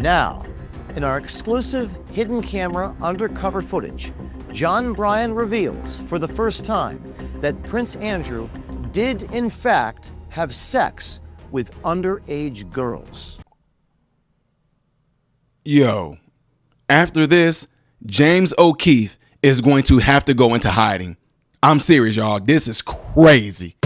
Now, in our exclusive hidden camera undercover footage, John Bryan reveals for the first time that Prince Andrew did in fact have sex with underage girls. Yo, after this, James O'Keefe is going to have to go into hiding. I'm serious, y'all. This is crazy.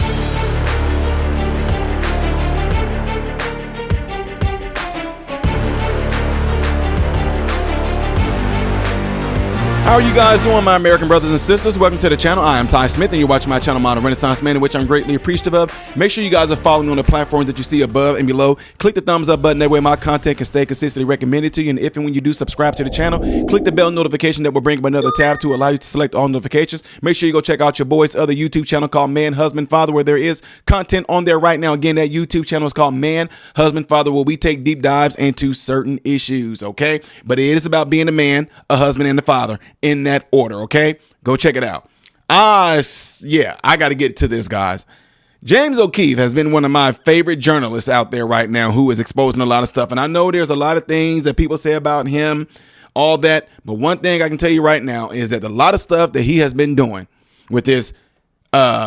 How are you guys doing, my American brothers and sisters? Welcome to the channel. I am Ty Smith, and you're watching my channel, Modern Renaissance Man, in which I'm greatly appreciative of. Make sure you guys are following me on the platforms that you see above and below. Click the thumbs up button. That way my content can stay consistently recommended to you. And if and when you do subscribe to the channel, click the bell notification that will bring up another tab to allow you to select all notifications. Make sure you go check out your boy's other YouTube channel called Man, Husband, Father, where there is content on there right now. Again, that YouTube channel is called Man, Husband, Father, where we take deep dives into certain issues, okay? But it is about being a man, a husband, and a father in that order. Okay, go check it out. Yeah, I got to get to this, guys. James O'Keefe has been one of my favorite journalists out there right now who is exposing a lot of stuff. And I know there's a lot of things that people say about him, all that. But one thing I can tell you right now is that a lot of stuff that he has been doing with this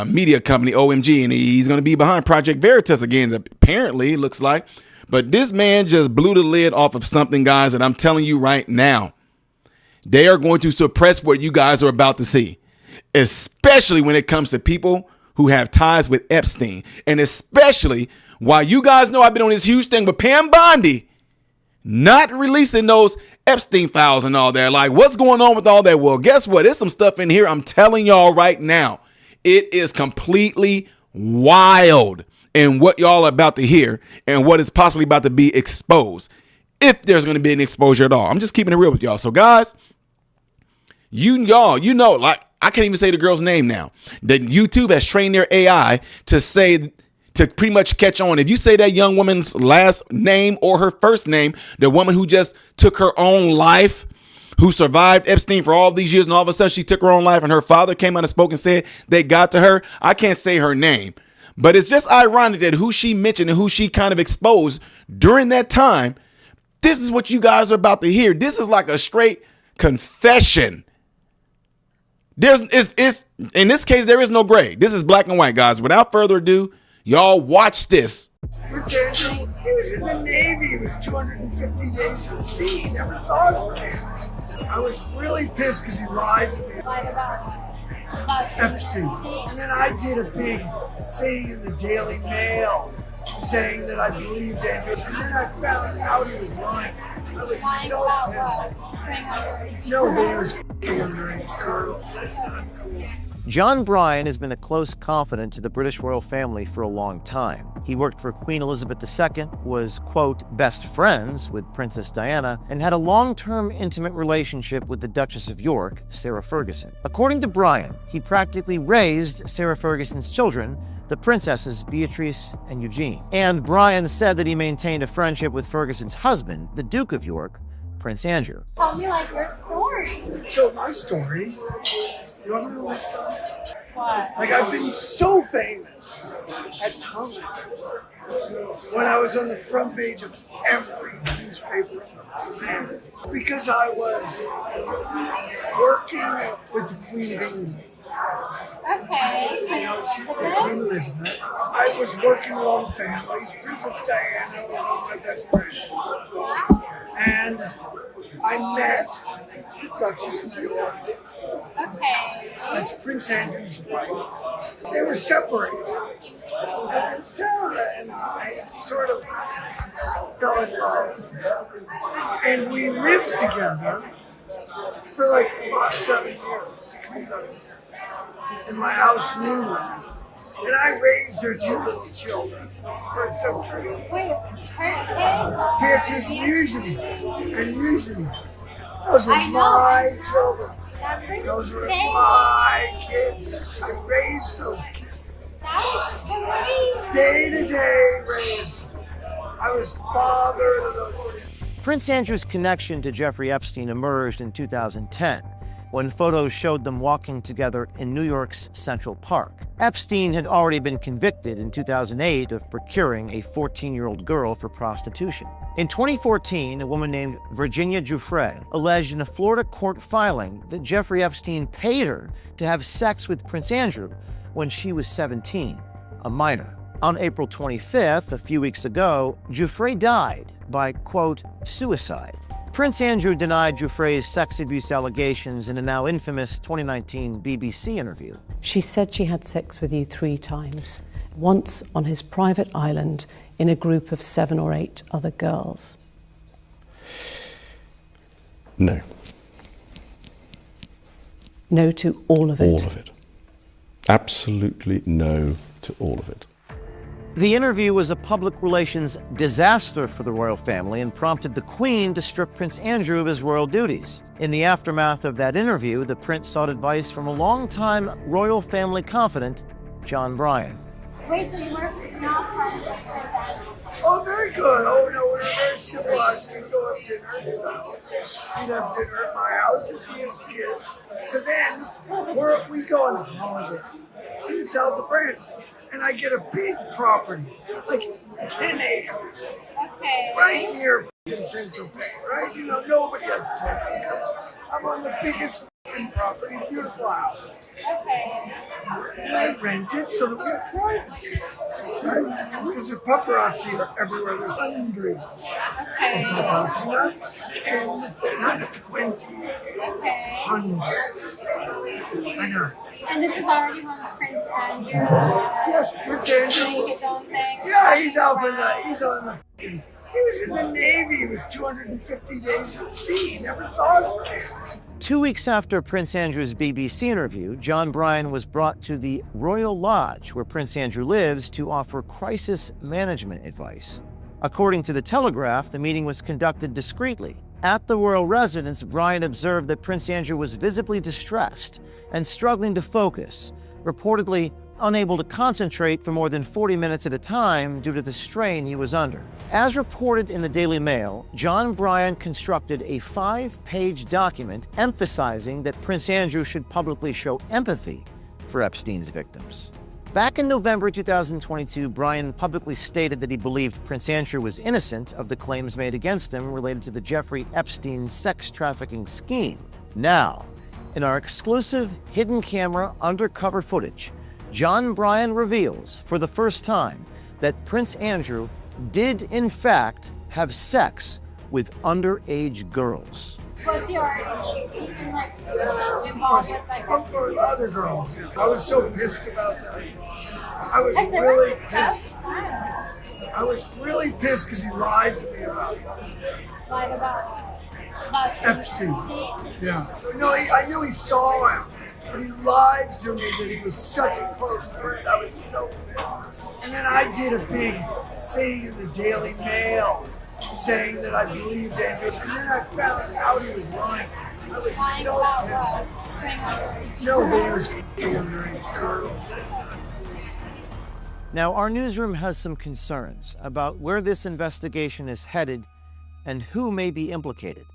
media company, OMG, and he's going to be behind Project Veritas again, apparently, it looks like. But this man just blew the lid off of something, guys, that I'm telling you right now. They are going to suppress what you guys are about to see, especially when it comes to people who have ties with Epstein. And especially while you guys know I've been on this huge thing with Pam Bondi not releasing those Epstein files and all that. Like, what's going on with all that? Well, guess what? There's some stuff in here. I'm telling y'all right now, it is completely wild. And what y'all are about to hear and what is possibly about to be exposed, if there's going to be an exposure at all. I'm just keeping it real with y'all. So, guys, you know, like, I can't even say the girl's name now. That YouTube has trained their AI to pretty much catch on. If you say that young woman's last name or her first name, the woman who just took her own life, who survived Epstein for all these years, and all of a sudden she took her own life and her father came out and spoke and said they got to her. I can't say her name, but it's just ironic that who she mentioned and who she kind of exposed during that time, this is what you guys are about to hear. This is like a straight confession. In this case, there is no gray. This is black and white, guys. Without further ado, y'all watch this. Prince Andrew, he was in the Navy. He was 250 days at sea. He never saw his kid. I was really pissed because he lied to me about Epstein. And then I did a big thing in the Daily Mail saying that I believed Andrew. And then I found out he was lying. I was so pissed. No, that he was f***ing underage girls. That's not cool. John Bryan has been a close confidant to the British royal family for a long time. He worked for Queen Elizabeth II, was, quote, best friends with Princess Diana, and had a long-term intimate relationship with the Duchess of York, Sarah Ferguson. According to Bryan, he practically raised Sarah Ferguson's children, the princesses Beatrice and Eugene. And Bryan said that he maintained a friendship with Ferguson's husband, the Duke of York, Prince Andrew. Tell me, like, your story. So my story, you want to know my story? What? Like, I've been so famous at times when I was on the front page of every newspaper in the planet because I was working with the Queen of England. Okay. You know, she's Queen Elizabeth. I was working with all the families, Princess Diana was one of my best friends. And I met the Duchess of York. Okay. That's Prince Andrew's wife. They were separated. And then Sarah and I sort of fell in love. And we lived together for like 7 years, 6 or 7 years, in my house in England. And I raised their 2 little children. They're so cute. Wait, her kids? Beatrice and Eugenie. Those were my children. That's Those were insane. my kids. I raised those kids. That's crazy. Day to day raised. I was father to those kids. Prince Andrew's connection to Jeffrey Epstein emerged in 2010, when photos showed them walking together in New York's Central Park. Epstein had already been convicted in 2008 of procuring a 14-year-old girl for prostitution. In 2014, a woman named Virginia Giuffre alleged in a Florida court filing that Jeffrey Epstein paid her to have sex with Prince Andrew when she was 17, a minor. On April 25th, a few weeks ago, Giuffre died by, quote, suicide. Prince Andrew denied Giuffre's sex abuse allegations in a now infamous 2019 BBC interview. She said she had sex with you 3 times, once on his private island in a group of 7 or 8 other girls. No. No to all of it? All of it. Absolutely no to all of it. The interview was a public relations disaster for the royal family and prompted the Queen to strip Prince Andrew of his royal duties. In the aftermath of that interview, the prince sought advice from a longtime royal family confidant, John Bryan. Wait, so you were not friends with Prince Andrew? Oh, very good. Oh, no, we were very civilized. We'd go have dinner at his house. We'd have dinner at my house to see his kids. So then, we go on a holiday in the south of France. And I get a big property, like 10 acres, Okay. right near f***ing Saint-Tropez, right? You know, nobody has 10 acres. I'm on the biggest f***ing property, beautiful house. Okay. And I rent it so that we have privacy, right? Because the paparazzi are everywhere. There's hundreds Okay. of paparazzi, not 10, not 20, Okay. hundreds. I know. And this is already when Prince Andrew Yes, Prince Andrew. doing his own thing? Yeah, he's on the f***ing, he was in the Navy. He was 250 days at sea. He never saw his kids. 2 weeks after Prince Andrew's BBC interview, John Bryan was brought to the Royal Lodge where Prince Andrew lives to offer crisis management advice. According to The Telegraph, the meeting was conducted discreetly. At the royal residence, Bryan observed that Prince Andrew was visibly distressed and struggling to focus, reportedly unable to concentrate for more than 40 minutes at a time due to the strain he was under. As reported in the Daily Mail, John Bryan constructed a 5-page document emphasizing that Prince Andrew should publicly show empathy for Epstein's victims. Back in November 2022, Bryan publicly stated that he believed Prince Andrew was innocent of the claims made against him related to the Jeffrey Epstein sex trafficking scheme. Now, in our exclusive hidden camera undercover footage, John Bryan reveals for the first time that Prince Andrew did in fact have sex with underage girls. Was he already even like involved with like Of course, other girls. I was so pissed about that. I was Has there really been pissed. stuff? I was really pissed because he lied to me about it. Lied about Epstein. Yeah. No, I knew he saw him, but he lied to me that he was such a close friend. I was so pissed. And then I did a big thing in the Daily Mail saying that I believed Andrew, and then I found out he was lying. I was lying so about pissed. what? Spring on. No, that he was f***ing underage girls. Now, our newsroom has some concerns about where this investigation is headed and who may be implicated.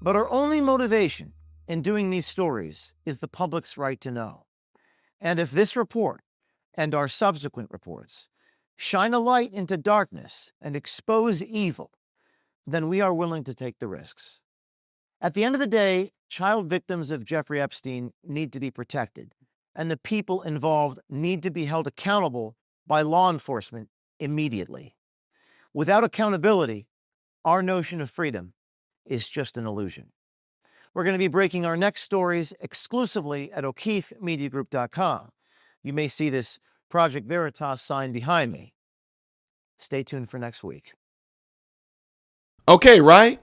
But our only motivation in doing these stories is the public's right to know. And if this report and our subsequent reports shine a light into darkness and expose evil, then we are willing to take the risks. At the end of the day, child victims of Jeffrey Epstein need to be protected, and the people involved need to be held accountable by law enforcement immediately. Without accountability, our notion of freedom is just an illusion. We're going to be breaking our next stories exclusively at O'KeefeMediaGroup.com. You may see this Project Veritas sign behind me. Stay tuned for next week. Okay, right?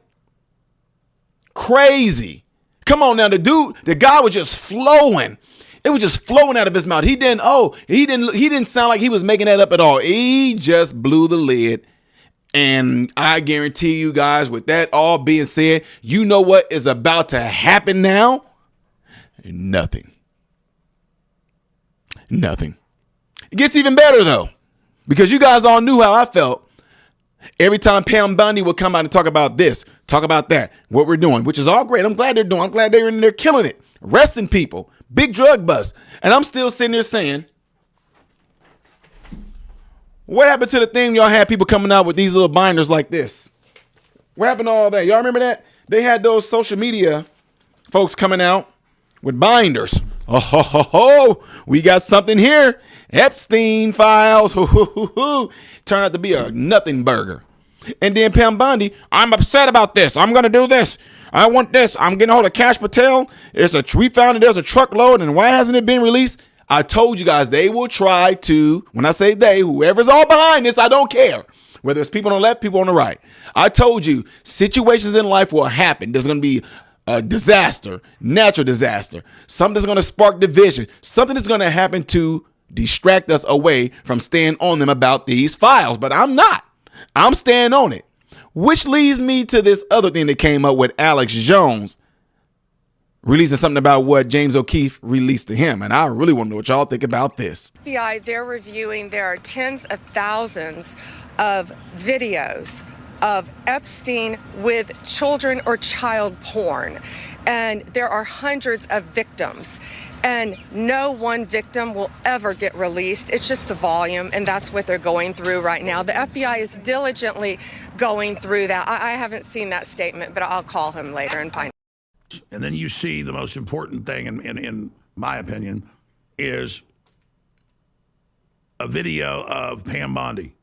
Crazy. Come on now, the guy was just flowing. It was just flowing out of his mouth. He didn't sound like he was making that up at all. He just blew the lid. And I guarantee you guys, with that all being said, you know what is about to happen now? Nothing. Nothing. It gets even better though, because you guys all knew how I felt every time Pam Bondi would come out and talk about this, talk about that, what we're doing, which is all great. I'm glad they're doing. I'm glad they're in there killing it, arresting people, big drug bust. And I'm still sitting there saying, what happened to the thing y'all had people coming out with these little binders like this? What happened to all that? Y'all remember that? They had those social media folks coming out with binders. Oh, ho, ho, ho. We got something here. Epstein files. Ho, ho, ho, ho. Turned out to be a nothing burger. And then Pam Bondi, I'm upset about this. I'm going to do this. I want this. I'm getting a hold of Cash Patel. We found that there's a truckload, and why hasn't it been released? I told you guys they will try to, when I say they, whoever's all behind this, I don't care. Whether it's people on the left, people on the right. I told you situations in life will happen. There's going to be a disaster, natural disaster, something that's going to spark division, something that's going to happen to distract us away from staying on them about these files. But I'm not. I'm staying on it. Which leads me to this other thing that came up with Alex Jones releasing something about what James O'Keefe released to him. And I really want to know what y'all think about this. FBI, they're reviewing, there are tens of thousands of videos of Epstein with children or child porn. And there are hundreds of victims. And no one victim will ever get released. It's just the volume, and that's what they're going through right now. The FBI is diligently going through that. I haven't seen that statement, but I'll call him later and find out. And then you see the most important thing, in my opinion, is a video of Pam Bondi,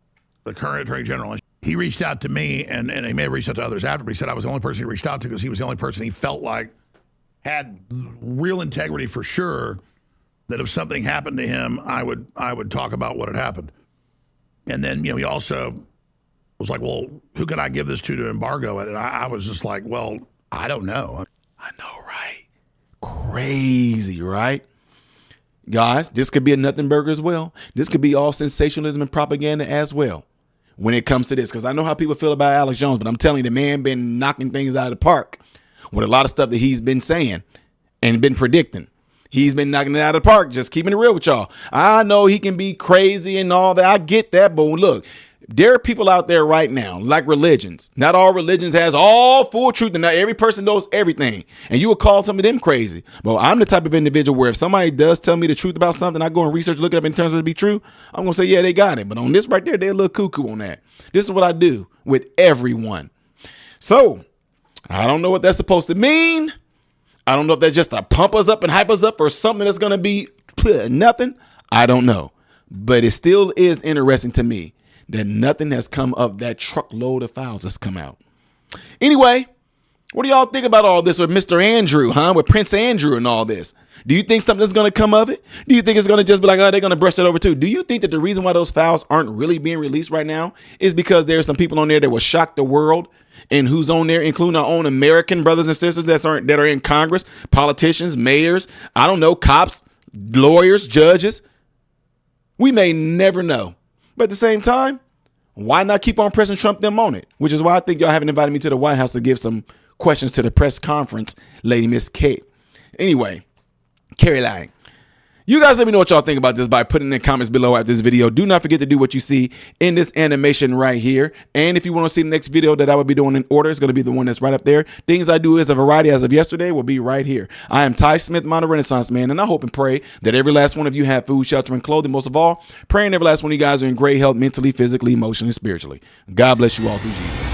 the current Attorney General. He reached out to me, and he may have reached out to others after, but he said I was the only person he reached out to because he was the only person he felt like had real integrity for sure, that if something happened to him, I would talk about what had happened. And then, he also was like, well, who can I give this to embargo it? And I was just like, well, I don't know. I know, right? Crazy, right? Guys, this could be a nothing burger as well. This could be all sensationalism and propaganda as well when it comes to this. Because I know how people feel about Alex Jones, but I'm telling you, the man been knocking things out of the park with a lot of stuff that he's been saying and been predicting. He's been knocking it out of the park, just keeping it real with y'all. I know he can be crazy and all that. I get that. But look, there are people out there right now, like religions. Not all religions has all full truth, and not every person knows everything. And you would call some of them crazy. But I'm the type of individual where if somebody does tell me the truth about something, I go and research, look it up in terms of it to be true, I'm going to say, yeah, they got it. But on this right there, they're a little cuckoo on that. This is what I do with everyone. So I don't know what that's supposed to mean. I don't know if that's just to pump us up and hype us up or something that's going to be nothing. I don't know. But it still is interesting to me that nothing has come of that truckload of files that's come out. Anyway, what do y'all think about all this with Mr. Andrew, with Prince Andrew and all this? Do you think something's going to come of it? Do you think it's going to just be like, oh, they're going to brush that over too? Do you think that the reason why those files aren't really being released right now is because there are some people on there that will shock the world? And who's on there, including our own American brothers and sisters that are in Congress, politicians, mayors, I don't know, cops, lawyers, judges. We may never know. But at the same time, why not keep on pressing Trump them on it? Which is why I think y'all haven't invited me to the White House to give some questions to the press conference, Lady Miss Kate. Anyway, Carrie Lang. You guys let me know what y'all think about this by putting in the comments below after this video. Do not forget to do what you see in this animation right here. And if you want to see the next video that I will be doing in order, it's going to be the one that's right up there. Things I do as a variety as of yesterday will be right here. I am Ty Smith, Modern Renaissance Man, and I hope and pray that every last one of you have food, shelter, and clothing. Most of all, praying every last one of you guys are in great health mentally, physically, emotionally, spiritually. God bless you all through Jesus.